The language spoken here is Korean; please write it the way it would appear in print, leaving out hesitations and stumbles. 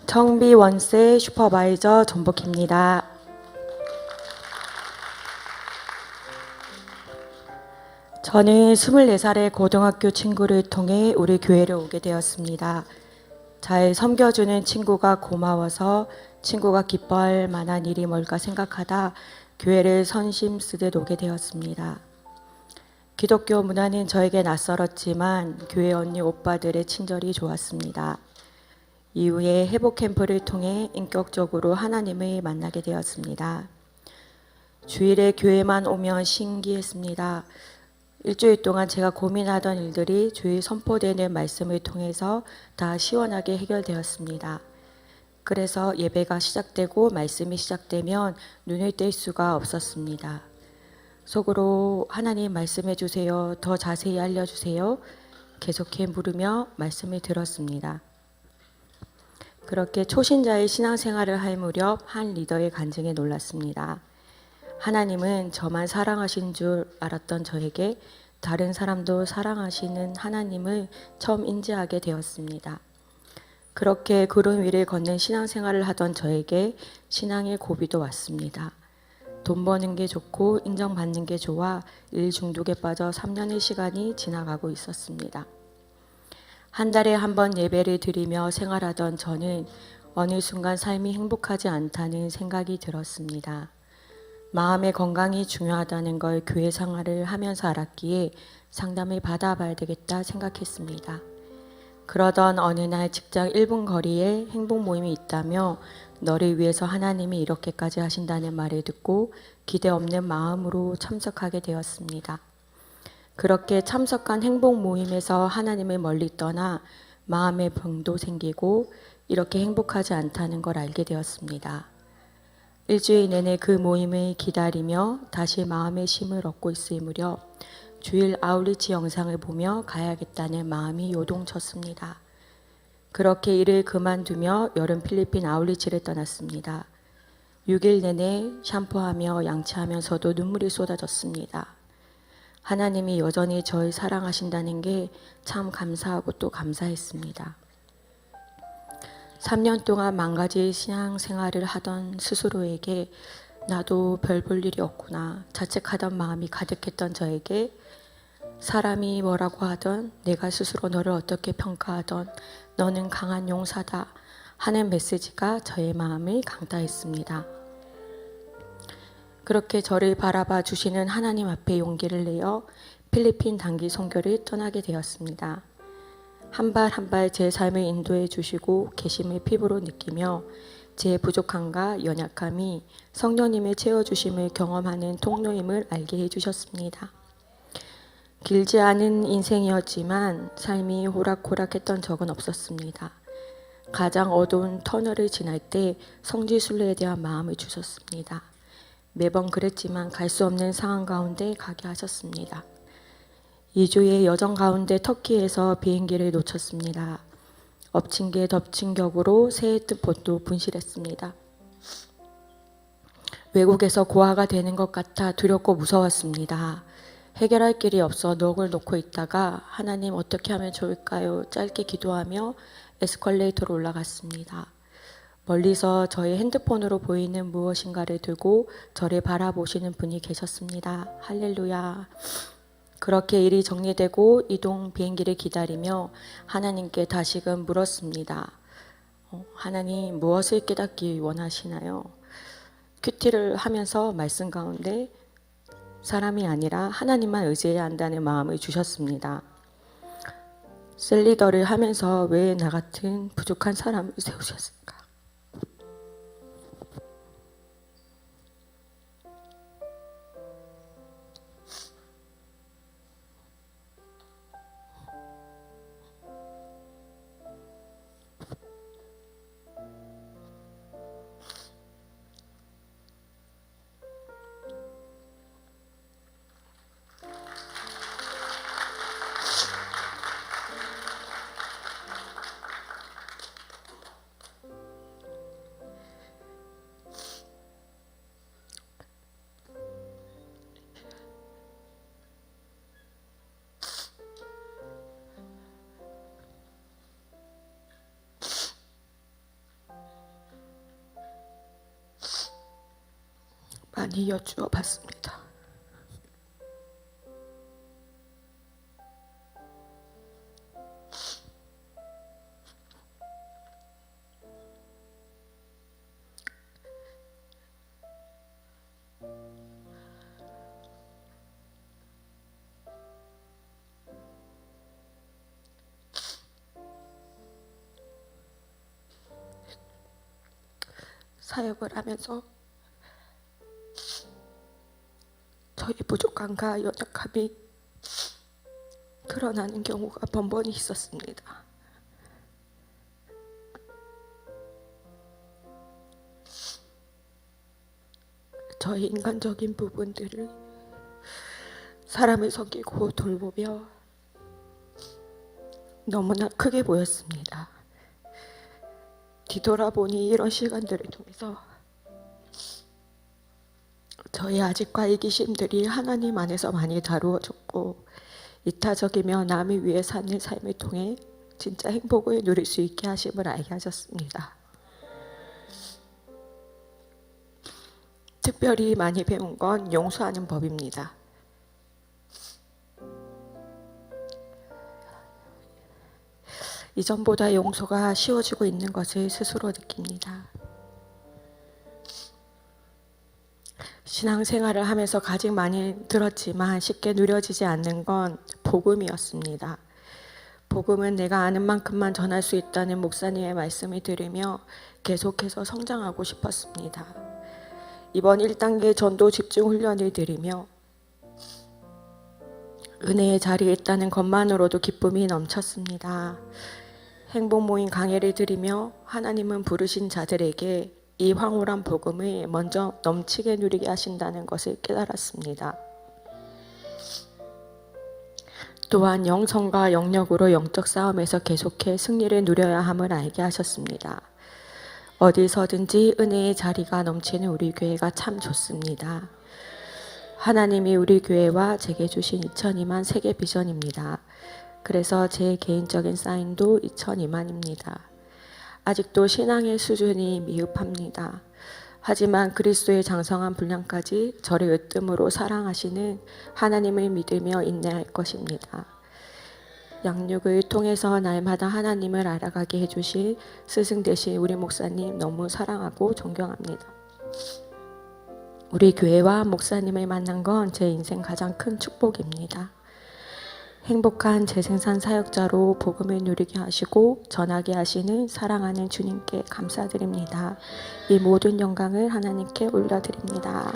청비 원세 슈퍼바이저 전복희입니다. 저는 24살의 고등학교 친구를 통해 우리 교회를 오게 되었습니다. 잘 섬겨주는 친구가 고마워서 친구가 기뻐할 만한 일이 뭘까 생각하다 교회를 선심 쓰듯 오게 되었습니다. 기독교 문화는 저에게 낯설었지만 교회 언니 오빠들의 친절이 좋았습니다. 이후에 회복 캠프를 통해 인격적으로 하나님을 만나게 되었습니다. 주일에 교회만 오면 신기했습니다. 일주일 동안 제가 고민하던 일들이 주일 선포되는 말씀을 통해서 다 시원하게 해결되었습니다. 그래서 예배가 시작되고 말씀이 시작되면 눈을 뗄 수가 없었습니다. 속으로 하나님 말씀해 주세요. 더 자세히 알려주세요. 계속해 물으며 말씀을 들었습니다. 그렇게 초신자의 신앙생활을 할 무렵 한 리더의 간증에 놀랐습니다. 하나님은 저만 사랑하신 줄 알았던 저에게 다른 사람도 사랑하시는 하나님을 처음 인지하게 되었습니다. 그렇게 구름 위를 걷는 신앙생활을 하던 저에게 신앙의 고비도 왔습니다. 돈 버는 게 좋고 인정받는 게 좋아 일 중독에 빠져 3년의 시간이 지나가고 있었습니다. 한 달에 한 번 예배를 드리며 생활하던 저는 어느 순간 삶이 행복하지 않다는 생각이 들었습니다. 마음의 건강이 중요하다는 걸 교회 생활을 하면서 알았기에 상담을 받아봐야 되겠다 생각했습니다. 그러던 어느 날 직장 1분 거리에 행복 모임이 있다며 너를 위해서 하나님이 이렇게까지 하신다는 말을 듣고 기대 없는 마음으로 참석하게 되었습니다. 그렇게 참석한 행복 모임에서 하나님을 멀리 떠나 마음의 병도 생기고 이렇게 행복하지 않다는 걸 알게 되었습니다. 일주일 내내 그 모임을 기다리며 다시 마음의 힘을 얻고 있을 무렵 주일 아울리치 영상을 보며 가야겠다는 마음이 요동쳤습니다. 그렇게 일을 그만두며 여름 필리핀 아울리치를 떠났습니다. 6일 내내 샴푸하며 양치하면서도 눈물이 쏟아졌습니다. 하나님이 여전히 저를 사랑하신다는 게 참 감사하고 또 감사했습니다. 3년 동안 망가질 신앙생활을 하던 스스로에게 나도 별 볼 일이 없구나 자책하던 마음이 가득했던 저에게 사람이 뭐라고 하던 내가 스스로 너를 어떻게 평가하던 너는 강한 용사다 하는 메시지가 저의 마음을 강타했습니다. 그렇게 저를 바라봐 주시는 하나님 앞에 용기를 내어 필리핀 단기 선교를 떠나게 되었습니다. 한 발 한 발 제 삶을 인도해 주시고 계심을 피부로 느끼며 제 부족함과 연약함이 성령님의 채워주심을 경험하는 통로임을 알게 해주셨습니다. 길지 않은 인생이었지만 삶이 호락호락했던 적은 없었습니다. 가장 어두운 터널을 지날 때 성지순례에 대한 마음을 주셨습니다. 매번 그랬지만 갈 수 없는 상황 가운데 가게 하셨습니다. 2주의 여정 가운데 터키에서 비행기를 놓쳤습니다. 엎친 게 덮친 격으로 새해 뜻봇도 분실했습니다. 외국에서 고아가 되는 것 같아 두렵고 무서웠습니다. 해결할 길이 없어 넋을 놓고 있다가 하나님 어떻게 하면 좋을까요? 짧게 기도하며 에스컬레이터로 올라갔습니다. 멀리서 저의 핸드폰으로 보이는 무엇인가를 들고 저를 바라보시는 분이 계셨습니다. 할렐루야. 그렇게 일이 정리되고 이동 비행기를 기다리며 하나님께 다시금 물었습니다. 하나님 무엇을 깨닫기 원하시나요? 큐티를 하면서 말씀 가운데 사람이 아니라 하나님만 의지해야 한다는 마음을 주셨습니다. 셀리더를 하면서 왜 나 같은 부족한 사람을 세우셨을까? 많이 여쭈어 봤습니다. 사역을 하면서 저희 부족함과 연약함이 드러나는 경우가 번번이 있었습니다. 저희 인간적인 부분들을 사람을 섬기고 돌보며 너무나 크게 보였습니다. 뒤돌아보니 이런 시간들을 통해서 저희 아직과 이기심들이 하나님 안에서 많이 다루어졌고 이타적이며 남을 위해 사는 삶을 통해 진짜 행복을 누릴 수 있게 하심을 알게 하셨습니다. 특별히 많이 배운 건 용서하는 법입니다. 이전보다 용서가 쉬워지고 있는 것을 스스로 느낍니다. 신앙생활을 하면서 가장 많이 들었지만 쉽게 누려지지 않는 건 복음이었습니다. 복음은 내가 아는 만큼만 전할 수 있다는 목사님의 말씀을 들으며 계속해서 성장하고 싶었습니다. 이번 1단계 전도 집중 훈련을 들으며 은혜의 자리에 있다는 것만으로도 기쁨이 넘쳤습니다. 행복 모임 강해를 들으며 하나님은 부르신 자들에게 이 황홀한 복음을 먼저 넘치게 누리게 하신다는 것을 깨달았습니다. 또한 영성과 영력으로 영적 싸움에서 계속해 승리를 누려야 함을 알게 하셨습니다. 어디서든지 은혜의 자리가 넘치는 우리 교회가 참 좋습니다. 하나님이 우리 교회와 제게 주신 2002만 세계 비전입니다. 그래서 제 개인적인 사인도 2002만입니다. 아직도 신앙의 수준이 미흡합니다. 하지만 그리스도의 장성한 분량까지 저를 으뜸으로 사랑하시는 하나님을 믿으며 인내할 것입니다. 양육을 통해서 날마다 하나님을 알아가게 해주실 스승 되신 우리 목사님 너무 사랑하고 존경합니다. 우리 교회와 목사님을 만난 건 제 인생 가장 큰 축복입니다. 행복한 재생산 사역자로 복음을 누리게 하시고 전하게 하시는 사랑하는 주님께 감사드립니다. 이 모든 영광을 하나님께 올려드립니다.